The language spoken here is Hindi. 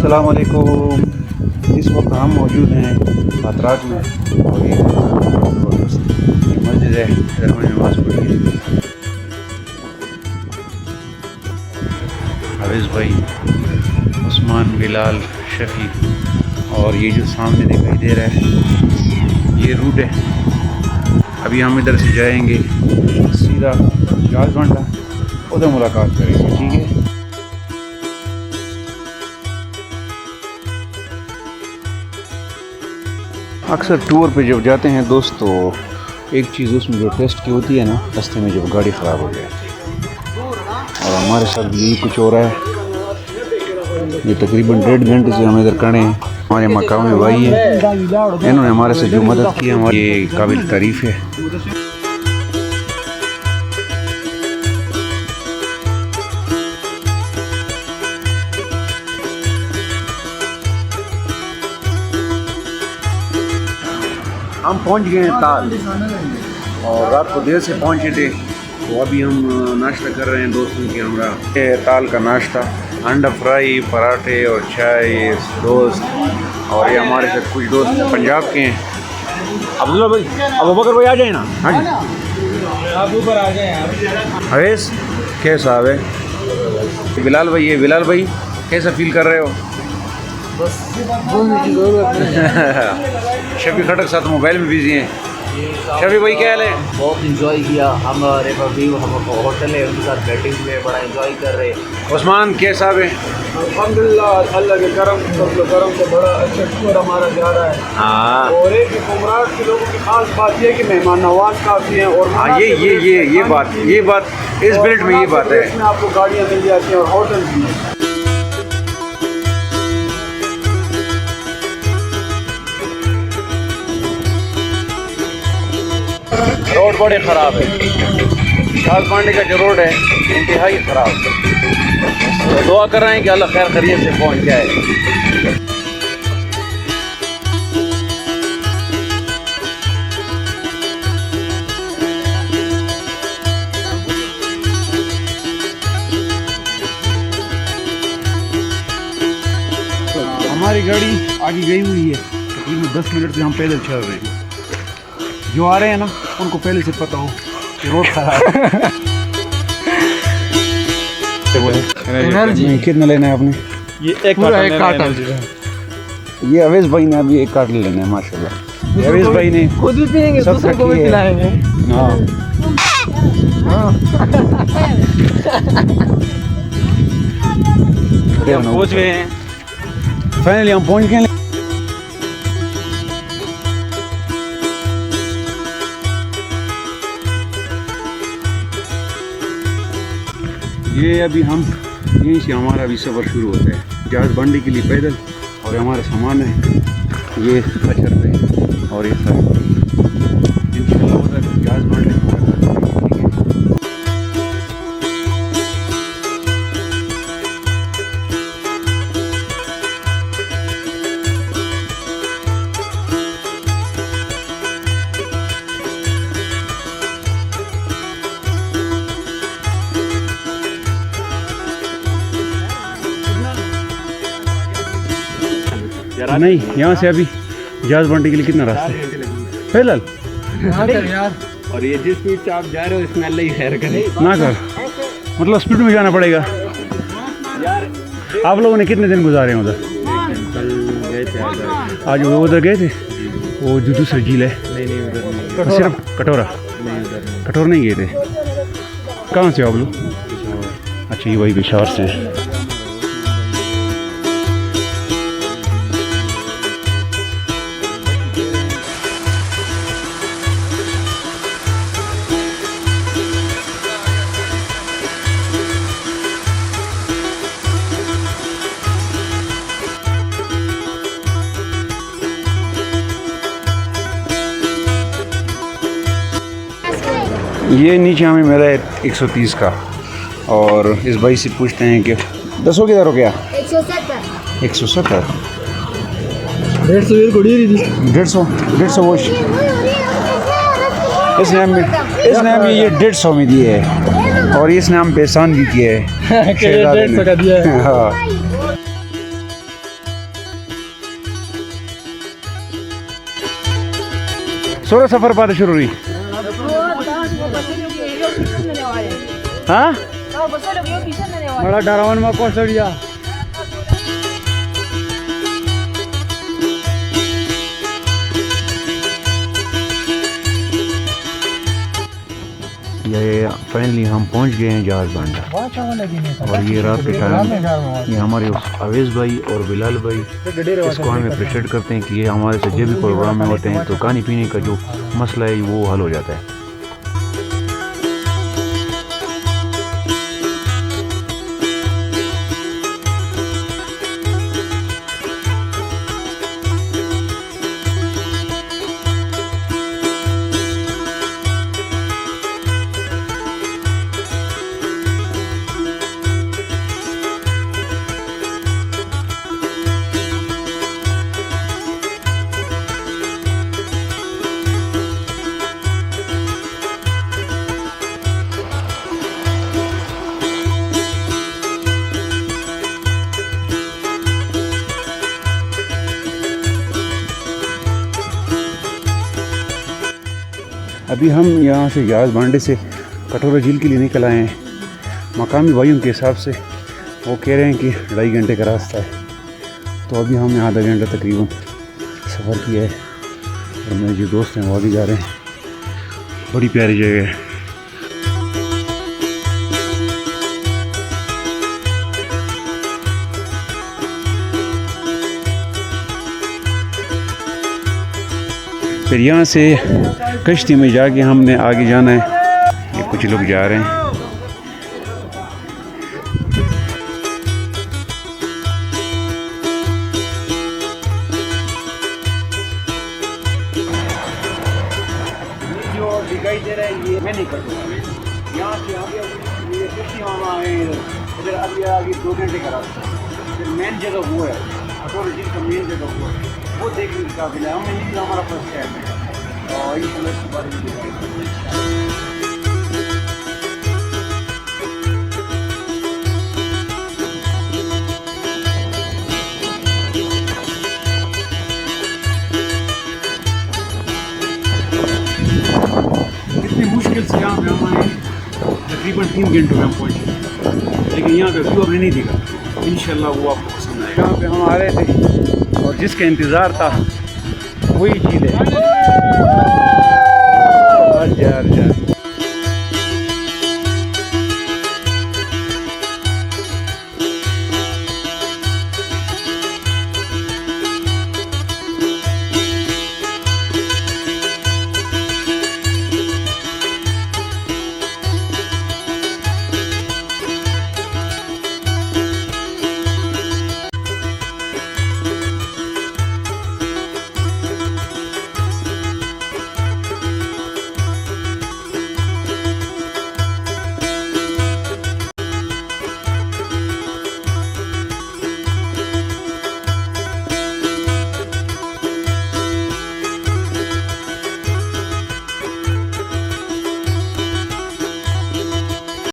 अस्सलाम वालेकुम। इस वक्त हम मौजूद हैं पतराक में और ये मस्जिद है, इधर हमने नमाज़ पढ़ी है। हाफिज़ भाई, उस्मान, बिलाल, शफी और ये जो सामने दिखाई दे रहा है ये रूट है। अभी हम इधर से जाएंगे सीधा जाज बंडा, उधर मुलाकात करेंगे, ठीक है। अक्सर टूर पे जब जाते हैं दोस्त तो एक चीज़ उसमें जो टेस्ट की होती है ना, रास्ते में जब गाड़ी ख़राब हो जाए, और हमारे साथ यही कुछ हो रहा है। ये तकरीबन 1.5 घंटे से हम इधर खड़े हैं। हमारे मकामी भाई हैं, इन्होंने हमारे से जो मदद की है ये काबिल तारीफ़ है। हम पहुंच गए हैं ताल और रात को देर से पहुंचे थे, तो अभी हम नाश्ता कर रहे हैं दोस्तों के हमरा। ताल का नाश्ता, अंडा फ्राई, पराठे और चाय दोस्त। और ये हमारे साथ कुछ दोस्त पंजाब के हैं। अब्दुल्ला भाई, अबू बकर भाई आ जाए ना। हाँ जी, आप ऊपर आ जाए। हवेस कैसा है? बिलाल भाई, ये बिलाल भाई कैसा फील कर रहे हो? बस बोलने की ज़रूरत नहीं। शफी खटक साथ मोबाइल में बिजी हैं। शफी भाई क्या हाल है? बहुत इंजॉय किया हमारे व्यू, हम होटल है उनके साथ बैठे हुए बड़ा इंजॉय कर रहे हैं। उस्मान कैसा है? अल्हम्दुलिल्लाह, अल्लाह के करम से बड़ा अच्छा टूर हमारा जा रहा है। हाँ, और एक कुमराट के लोगों की खास बात ये है कि मेहमान नवाज काफ़ी हैं। और हाँ, ये बात इस बेल्ट में ये बात है। इसमें आपको गाड़ियाँ मिल जाती हैं और होटल भी हैं। रोड बड़े ख़राब है। जाज बंडे का जो रोड है इंतहाई ख़राब है, तो दुआ कर रहे हैं कि अल्लाह खैर खैरियत से पहुंच जाए। हमारी गाड़ी आगे गई हुई है, तकरीबन 10 मिनट से हम पैदल चल रहे हैं। जो आ रहे हैं ना उनको पहले से पता हो कि रोड खराब है। कितना लेना है आपने? ये एक कार्टन। ये अवेश भाई ने अभी 1 कार्टन लेना है माशाल्लाह। अवेश भाई ने खुद भी पिएंगे, दूसरों को भी पिलाएंगे। हाँ, पहुँच गए हैं, फाइनली हम पहुँच गए। ये अभी हम यहीं से हमारा अभी सफ़र शुरू होता है जाज बंडे के लिए पैदल। और हमारा सामान है ये खच्चर पे और ये सारे इंशाल्लाह उधर जाज बंडे में मुलाकात करेंगे। नहीं, यहाँ से अभी जाज बंडे के लिए कितना रास्ता है? पैदल यार, और ये जिस स्पीड से आप जा रहे हो इसमें अल्लाह ही खैर करे ना कर, मतलब स्पीड में जाना पड़ेगा यार। आप लोगों ने कितने दिन गुजारे हैं उधर? कल गए थे, आज वो उधर गए थे, वो जो दूसरी झील है। नहीं उधर नहीं, सिर्फ कटोरा? नहीं उधर कटोरा नहीं गए थे। कहाँ से आप लोग? अच्छा, ये वही पेशावर से। ये नीचे हमें मिला है 130 का, और इस भाई से पूछते हैं कि 10 किधर हो गया? 170। 170? 150 घोड़ी रही थी। 150 वो इसने हमें ये 150 में दिए है, और इसने हम पेशान भी किए हैं। 150 का दिया है। हाँ, सोरा सफ़र पाते शुरू हुई हाँ बड़ा डरावन में कोसड़िया ये फाइनली हम पहुंच गए हैं जहाज बांडा। और ये रात के टाइम ये हमारे अवेज़ भाई और बिलाल भाई इसको हमें अप्रिशिएट करते हैं कि ये हमारे से जब भी प्रोग्राम में होते हैं तो खाने पीने का जो मसला है वो हल हो जाता है। अभी हम यहाँ से जाज बांडे से कटोरा झील के लिए निकल आए हैं। मकामी भाइयों के हिसाब से वो कह रहे हैं कि 2.5 घंटे का रास्ता है, तो अभी हमने आधा घंटा तकरीबन सफ़र किया है और मेरे जो दोस्त हैं वो आगे जा रहे हैं। बड़ी प्यारी जगह है। फिर यहाँ से कश्ती में जाके हमने आगे जाना है। ये कुछ लोग जा रहे हैं। जो दिखाई दे रहा है ये मैं नहीं कर सकता। यहाँ से आगे ये कश्ती वहाँ आए इधर अभी आगे 2 घंटे का रास्ता। फिर मेन जगह वो है कटोरा झील का मेन जगह वो है, वो देखने के काबिल है। हमें निकला हमारा फर्स्ट टाइम है और इस कलर के बारे में कितनी मुश्किल से यहाँ पे हम आए। तकरीबन 3 घंटों में हम पहुँचे, लेकिन यहाँ का व्यू हमने नहीं देखा। इंशाल्लाह वो आपको पसंद आएगा। यहाँ पे हम आ रहे थे और जिसका इंतज़ार था वही झील है। यार